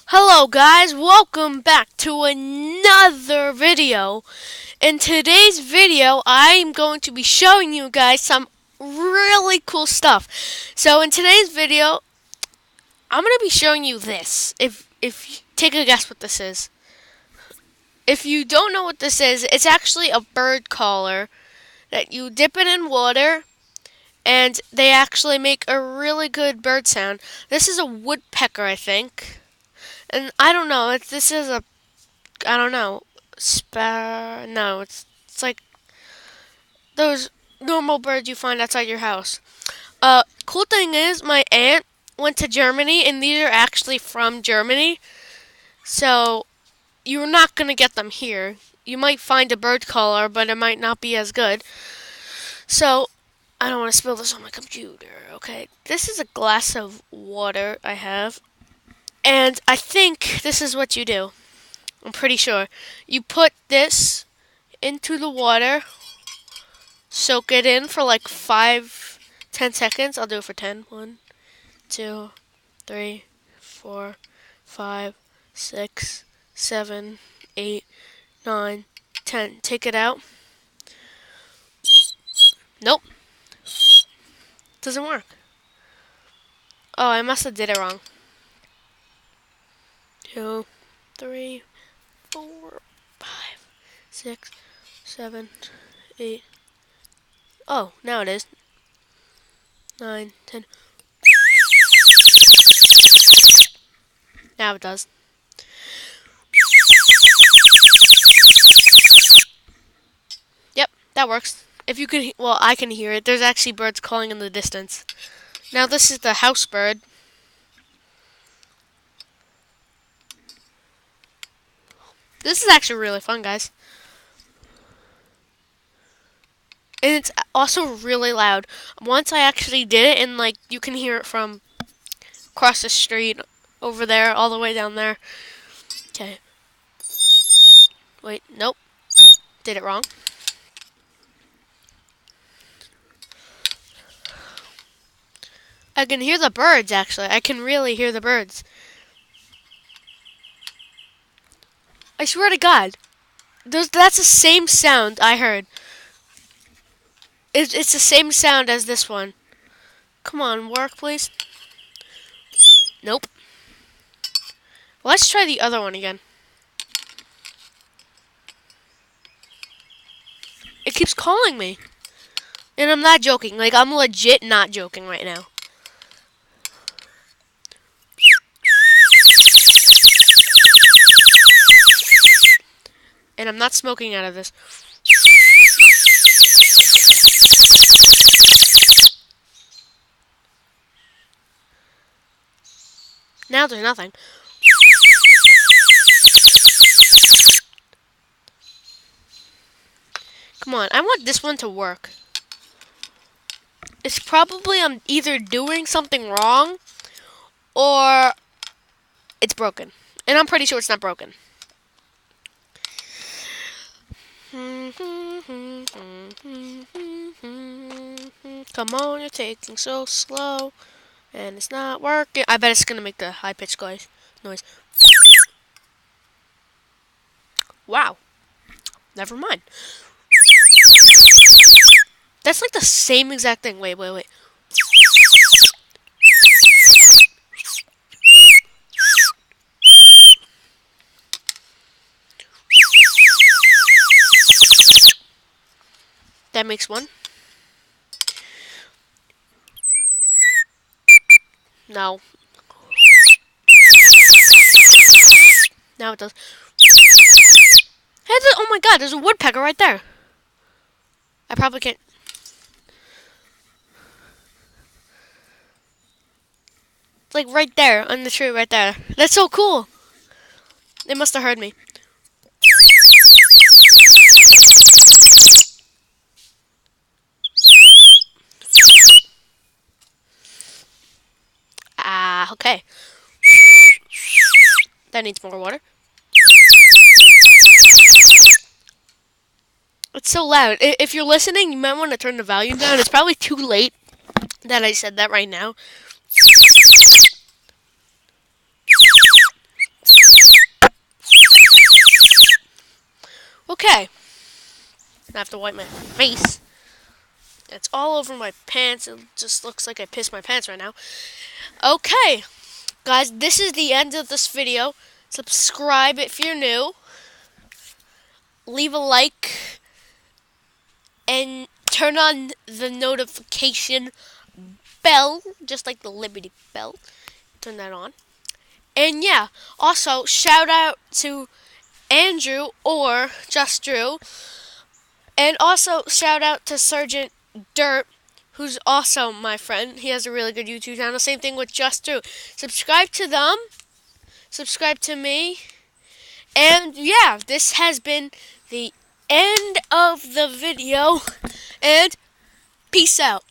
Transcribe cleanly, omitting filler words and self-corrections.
Hello guys, welcome back to another video. In today's video, I'm going to be showing you guys some really cool stuff. So in today's video, I'm going to be showing you this. If take a guess what this is. If you don't know what this is, it's actually a bird caller that you dip it in water and they actually make a really good bird sound. This is a woodpecker, I think. And I don't know, this is a I don't know. No, it's like those normal birds you find outside your house. Cool thing is, my aunt went to Germany, and these are actually from Germany. So you're not gonna get them here. You might find a bird caller, but it might not be as good. So I don't want to spill this on my computer. Okay, this is a glass of water I have, and I think this is what you do. I'm pretty sure. You put this into the water, soak it in for like 5-10 seconds. I'll do it for 10. 1, 2, 3, 4, 5, 6, 7, 8, 9, 10. Take it out. Nope. Doesn't work. Oh, I must have did it wrong. 2, 3, 4, 5, 6, 7, 8. Oh, now it is. 9, 10. Now it does. Yep, that works. If you can, well, I can hear it. There's actually birds calling in the distance. Now this is the house bird. This is actually really fun, guys. And it's also really loud. Once I actually did it, and like you can hear it from across the street, over there, all the way down there. Okay. Wait, nope. Did it wrong. I can hear the birds, actually. I can really hear the birds. I swear to God. That's the same sound I heard. It's the same sound as this one. Come on, work, please. Nope. Let's try the other one again. It keeps calling me. And I'm not joking. Like, I'm legit not joking right now. And I'm not smoking out of this. Now there's nothing. Come on, I want this one to work. It's probably I'm either doing something wrong or it's broken. And I'm pretty sure it's not broken. Come on, you're taking so slow. And it's not working. I bet it's going to make the high-pitched noise. Wow. Never mind. That's like the same exact thing. Wait. That makes one. No. Now it does. Hey, oh my God, there's a woodpecker right there. I probably can't. It's like right there on the tree right there. That's so cool. They must have heard me. Okay. That needs more water. It's so loud. If you're listening, you might want to turn the volume down. It's probably too late that I said that right now. I have to wipe my face. It's all over my pants. It just looks like I pissed my pants right now. Okay, guys, this is the end of this video. Subscribe if you're new. Leave a like. And turn on the notification bell, just like the Liberty Bell. Turn that on. And yeah, also shout out to Andrew or Just Drew. And also shout out to Sergeant Dirt, who's also my friend. He has a really good YouTube channel. Same thing with Just Drew. Subscribe to them. Subscribe to me. And yeah, this has been the end of the video. And peace out.